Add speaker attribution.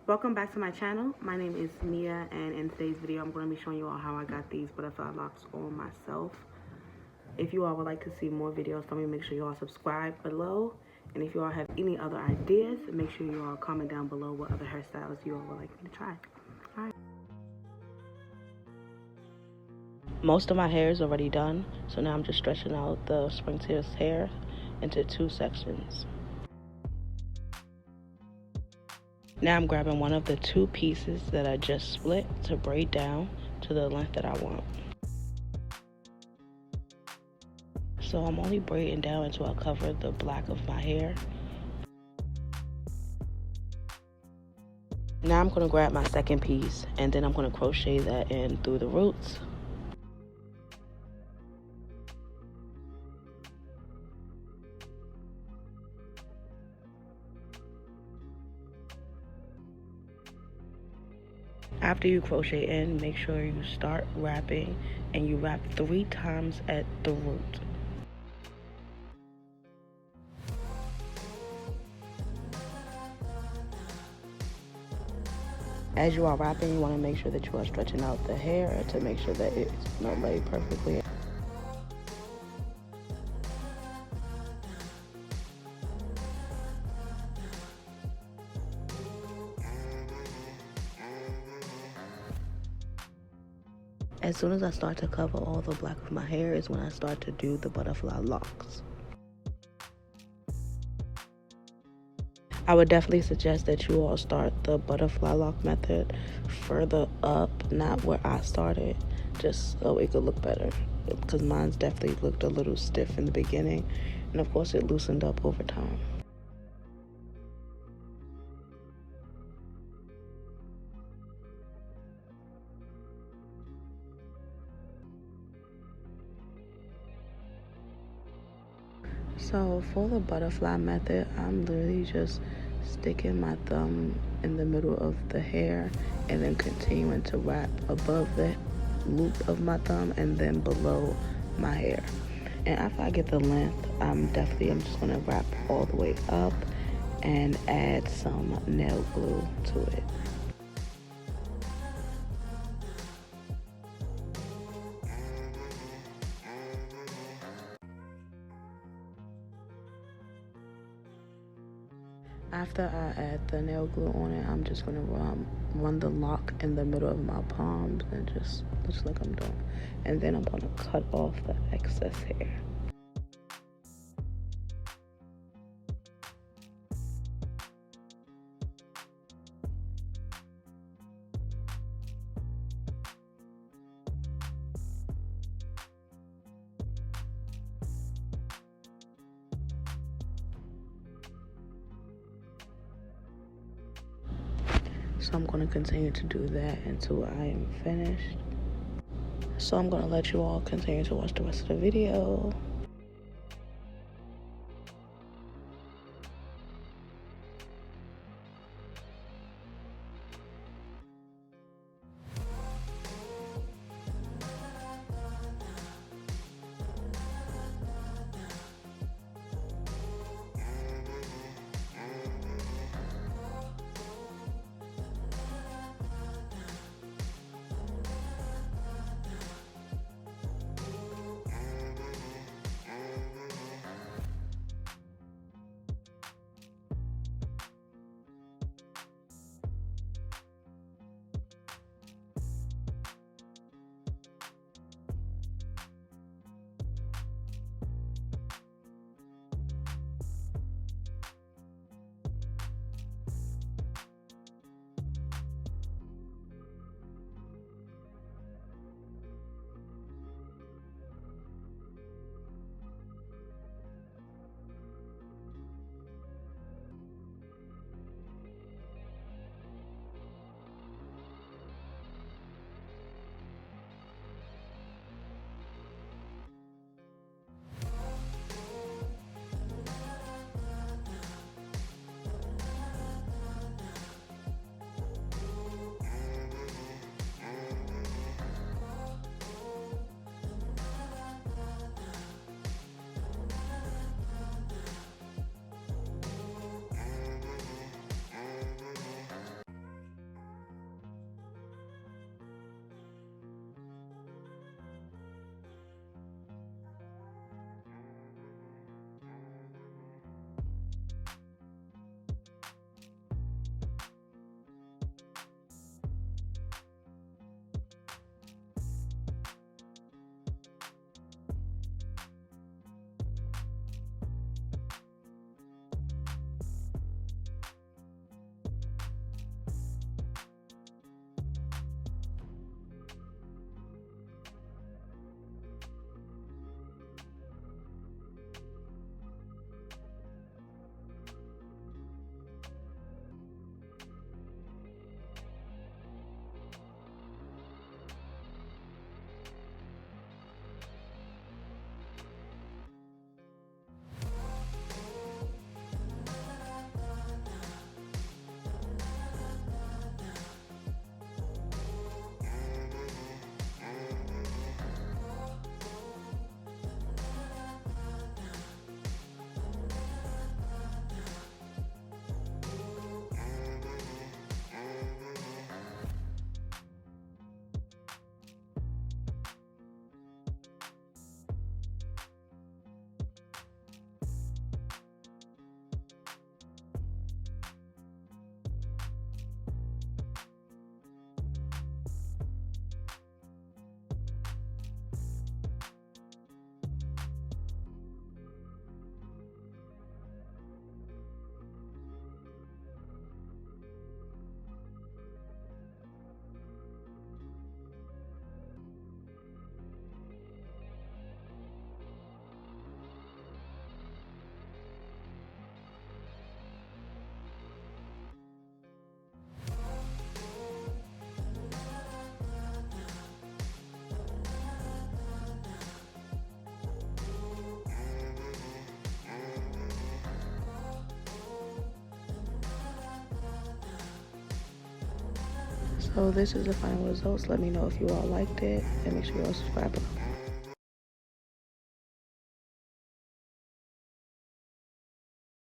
Speaker 1: Welcome back to my channel. My name is Mia, and in today's video I'm going to be showing you all how I got these butterfly locks on myself. If you all would like to see more videos from me, make sure you all subscribe below. And if you all have any other ideas, make sure you all comment down below what other hairstyles you all would like me to try. Alright. Most of my hair is already done, so now I'm just stretching out the springtail's hair into two sections. Now I'm grabbing one of the two pieces that I just split to braid down to the length that I want. So I'm only braiding down until I cover the black of my hair. Now I'm going to grab my second piece and then I'm going to crochet that in through the roots. After you crochet in, make sure you start wrapping and you wrap 3 times at the root. As you are wrapping, you want to make sure that you are stretching out the hair to make sure that it's not laid perfectly. As soon as I start to cover all the black of my hair is when I start to do the butterfly locks. I would definitely suggest that you all start the butterfly lock method further up, not where I started, just so it could look better. Because mine's definitely looked a little stiff in the beginning, and of course it loosened up over time. So for the butterfly method, I'm literally just sticking my thumb in the middle of the hair and then continuing to wrap above the loop of my thumb and then below my hair. And after I get the length, I'm just going to wrap all the way up and add some nail glue to it. After I add the nail glue on it, I'm just going to run the lock in the middle of my palms and just looks like I'm doing. And then I'm going to cut off the excess hair. So I'm going to continue to do that until I am finished. So I'm going to let you all continue to watch the rest of the video. So this is the final results. Let me know if you all liked it, and make sure you all subscribe below.